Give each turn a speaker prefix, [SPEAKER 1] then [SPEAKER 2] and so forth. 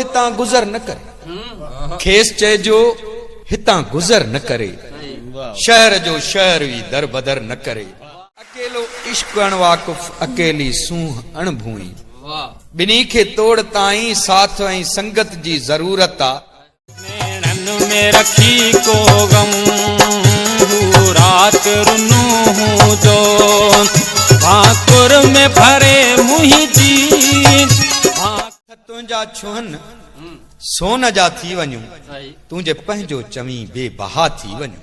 [SPEAKER 1] हितां गुज़र न करे, खेस चइजो हितां गुज़र न करे, शहर जो शहर भी दर बदर न करे। अकेलो इश्क अणवाकुफ़ अकेली सूह अणभूई, बिनी खे तोड़ ताईं साथ ऐं संगत जी ज़रूरत आ।
[SPEAKER 2] नैणन में रखी को गम रात रुनू हूँ जो भाकुर में भरे मुहिजी
[SPEAKER 1] तुंहिंजा छुहन सोन जा थी वञूं, तुंहिंजे पंहिंजो चवी बेबहा थी वञूं।